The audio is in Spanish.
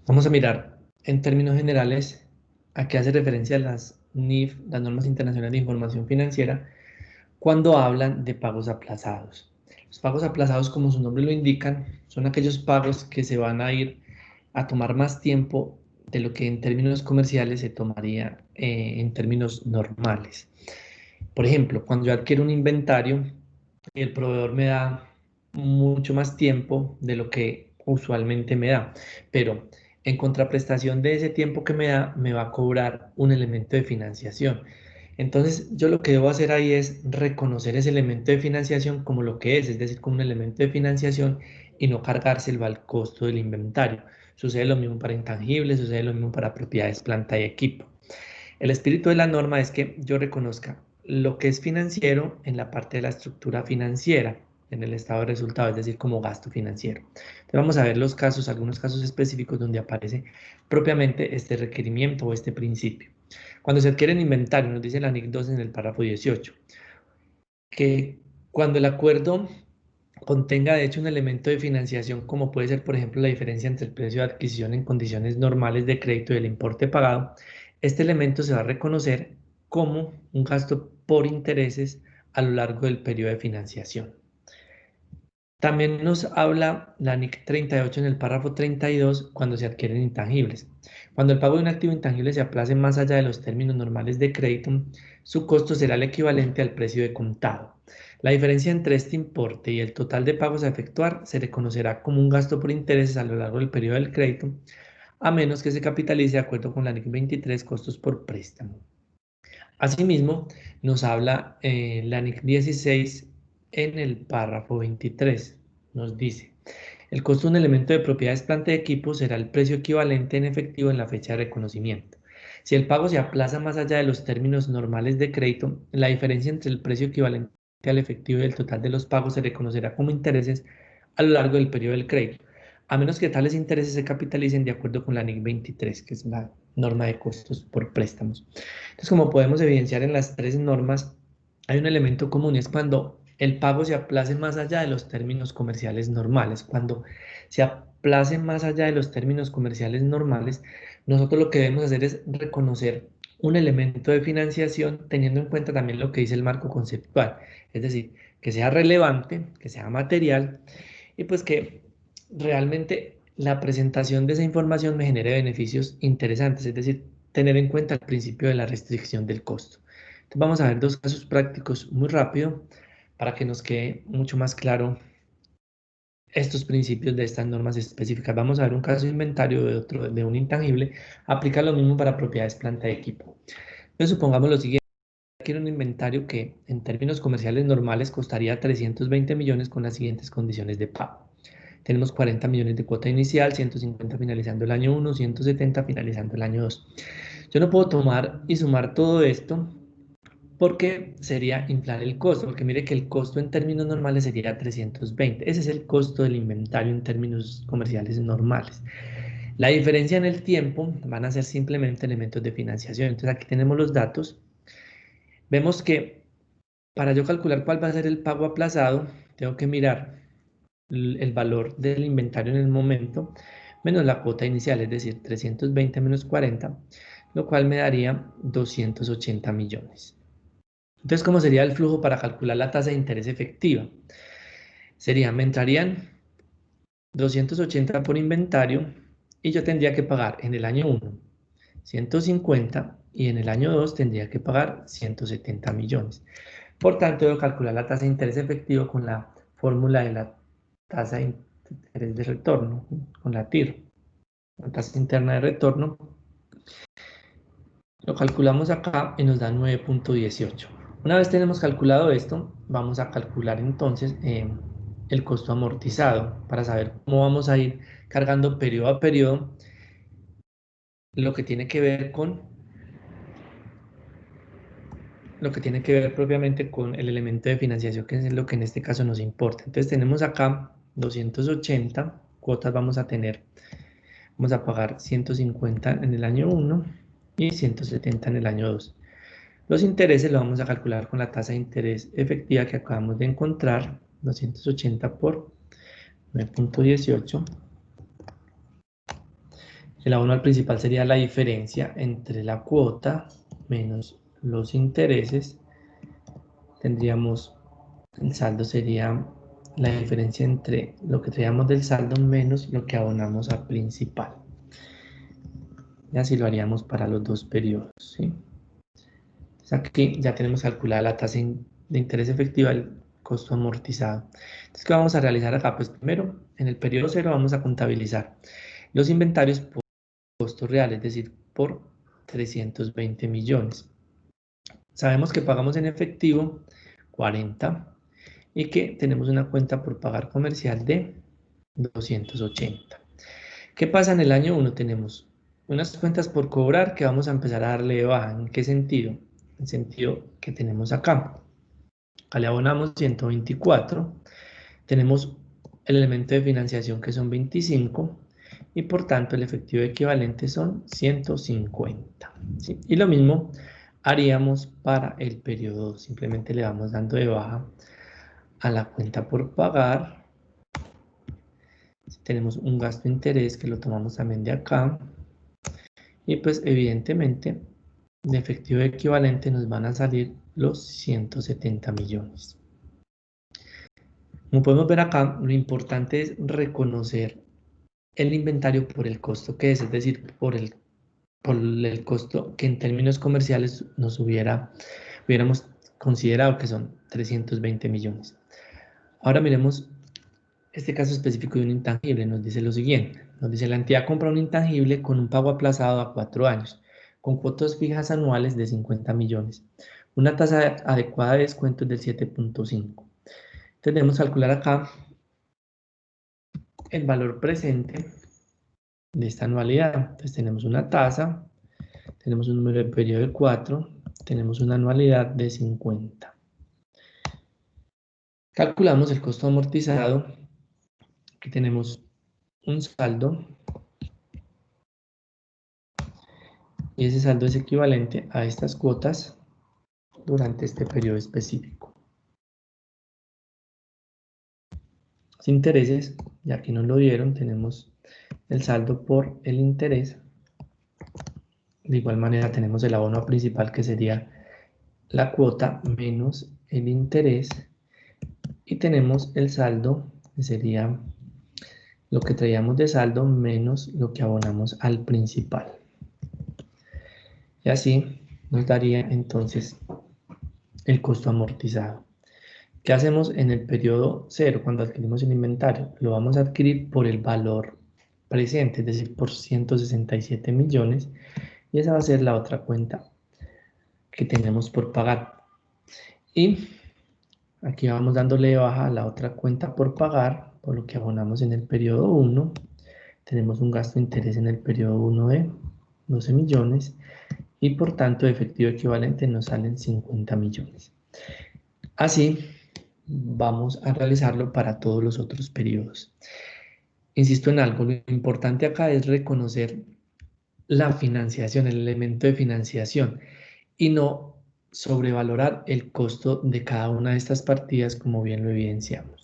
Vamos a mirar en términos generales a qué hace referencia las NIF, las normas internacionales de información financiera, cuando hablan de pagos aplazados. Los pagos aplazados, como su nombre lo indican, son aquellos pagos que se van a ir a tomar más tiempo de lo que en términos comerciales se tomaría en términos normales. Por ejemplo, cuando yo adquiero un inventario, el proveedor me da mucho más tiempo de lo que usualmente me da, pero en contraprestación de ese tiempo que me da, me va a cobrar un elemento de financiación. Entonces, yo lo que debo hacer ahí es reconocer ese elemento de financiación como lo que es decir, como un elemento de financiación y no cargárselo al costo del inventario. Sucede lo mismo para intangibles, sucede lo mismo para propiedades, planta y equipo. El espíritu de la norma es que yo reconozca lo que es financiero en la parte de la estructura financiera, en el estado de resultado, es decir, como gasto financiero. Entonces vamos a ver los casos, algunos casos específicos donde aparece propiamente este requerimiento o este principio. Cuando se adquiere en inventario, nos dice la NIC 2 en el párrafo 18, que cuando el acuerdo contenga de hecho un elemento de financiación, como puede ser, por ejemplo, la diferencia entre el precio de adquisición en condiciones normales de crédito y el importe pagado, este elemento se va a reconocer como un gasto por intereses a lo largo del periodo de financiación. También nos habla la NIC 38 en el párrafo 32 cuando se adquieren intangibles. Cuando el pago de un activo intangible se aplace más allá de los términos normales de crédito, su costo será el equivalente al precio de contado. La diferencia entre este importe y el total de pagos a efectuar se reconocerá como un gasto por intereses a lo largo del periodo del crédito, a menos que se capitalice de acuerdo con la NIC 23, costos por préstamo. Asimismo, nos habla la NIC 16 en el párrafo 23. Nos dice, el costo de un elemento de propiedades, planta y equipo será el precio equivalente en efectivo en la fecha de reconocimiento. Si el pago se aplaza más allá de los términos normales de crédito, la diferencia entre el precio equivalente al efectivo y el total de los pagos se reconocerá como intereses a lo largo del periodo del crédito, a menos que tales intereses se capitalicen de acuerdo con la NIC 23, que es la norma de costos por préstamos. Entonces, como podemos evidenciar en las tres normas, hay un elemento común, y es cuando el pago se aplace más allá de los términos comerciales normales. Cuando se aplace más allá de los términos comerciales normales, nosotros lo que debemos hacer es reconocer un elemento de financiación teniendo en cuenta también lo que dice el marco conceptual, es decir, que sea relevante, que sea material y pues que realmente la presentación de esa información me genere beneficios interesantes, es decir, tener en cuenta el principio de la restricción del costo. Entonces vamos a ver dos casos prácticos muy rápido para que nos quede mucho más claro estos principios de estas normas específicas. Vamos a ver un caso de inventario de otro, de un intangible, aplica lo mismo para propiedades, planta y equipo. Entonces supongamos lo siguiente, quiero un inventario que en términos comerciales normales costaría 320 millones con las siguientes condiciones de pago. Tenemos 40 millones de cuota inicial, 150 finalizando el año 1, 170 finalizando el año 2. Yo no puedo tomar y sumar todo esto porque sería inflar el costo, porque mire que el costo en términos normales sería 320. Ese es el costo del inventario en términos comerciales normales. La diferencia en el tiempo van a ser simplemente elementos de financiación. Entonces aquí tenemos los datos. Vemos que para yo calcular cuál va a ser el pago aplazado, tengo que mirar el valor del inventario en el momento menos la cuota inicial, es decir, 320 menos 40, lo cual me daría 280 millones. Entonces, ¿cómo sería el flujo para calcular la tasa de interés efectiva? Sería, me entrarían 280 por inventario y yo tendría que pagar en el año 1 150 y en el año 2 tendría que pagar 170 millones. Por tanto, debo calcular la tasa de interés efectivo con la fórmula de la tasa de interés de retorno, con la TIR, la tasa interna de retorno. Lo calculamos acá y nos da 9.18. Una vez tenemos calculado esto, vamos a calcular entonces el costo amortizado para saber cómo vamos a ir cargando periodo a periodo lo que tiene que ver con lo que tiene que ver propiamente con el elemento de financiación, que es lo que en este caso nos importa. Entonces tenemos acá 280 cuotas vamos a tener. Vamos a pagar 150 en el año 1 y 170 en el año 2. Los intereses lo vamos a calcular con la tasa de interés efectiva que acabamos de encontrar, 280 por 9.18. El abono al principal sería la diferencia entre la cuota menos los intereses. Tendríamos, el saldo sería la diferencia entre lo que traíamos del saldo menos lo que abonamos al principal. Y así lo haríamos para los dos periodos, ¿sí? Entonces aquí ya tenemos calculada la tasa de interés efectiva, el costo amortizado. Entonces, ¿qué vamos a realizar acá? Pues primero, en el periodo 0 vamos a contabilizar los inventarios por costo real, es decir, por 320 millones. Sabemos que pagamos en efectivo 40 y que tenemos una cuenta por pagar comercial de 280. ¿Qué pasa en el año 1? Tenemos unas cuentas por cobrar que vamos a empezar a darle de baja. ¿En qué sentido? En el sentido que tenemos acá. Acá le abonamos 124. Tenemos el elemento de financiación que son 25 y por tanto el efectivo equivalente son 150. ¿Sí? Y lo mismo haríamos para el periodo 2. Simplemente le vamos dando de baja a la cuenta por pagar. Tenemos un gasto de interés que lo tomamos también de acá. Y pues evidentemente de efectivo equivalente nos van a salir los 170 millones. Como podemos ver acá, lo importante es reconocer el inventario por el costo que es decir, por el costo que en términos comerciales hubiéramos considerado que son 320 millones. Ahora miremos este caso específico de un intangible. Nos dice lo siguiente. Nos dice la entidad compra un intangible con un pago aplazado a 4 años, con cuotas fijas anuales de 50 millones. Una tasa adecuada de descuento es del 7.5. Tenemos que calcular acá el valor presente de esta anualidad. Entonces tenemos una tasa, tenemos un número de periodo de 4, tenemos una anualidad de 50. Calculamos el costo amortizado. Aquí tenemos un saldo y ese saldo es equivalente a estas cuotas durante este periodo específico. Los intereses, ya que nos lo dieron, tenemos el saldo por el interés. De igual manera tenemos el abono principal que sería la cuota menos el interés y tenemos el saldo que sería lo que traíamos de saldo menos lo que abonamos al principal. Y así nos daría entonces el costo amortizado. ¿Qué hacemos en el periodo 0 cuando adquirimos el inventario? Lo vamos a adquirir por el valor presente, es decir, por 167 millones. Y esa va a ser la otra cuenta que tenemos por pagar. Y aquí vamos dándole de baja a la otra cuenta por pagar, por lo que abonamos en el periodo 1. Tenemos un gasto de interés en el periodo 1 de 12 millones y por tanto de efectivo equivalente nos salen 50 millones. Así vamos a realizarlo para todos los otros periodos. Insisto en algo, lo importante acá es reconocer la financiación, el elemento de financiación y no sobrevalorar el costo de cada una de estas partidas como bien lo evidenciamos.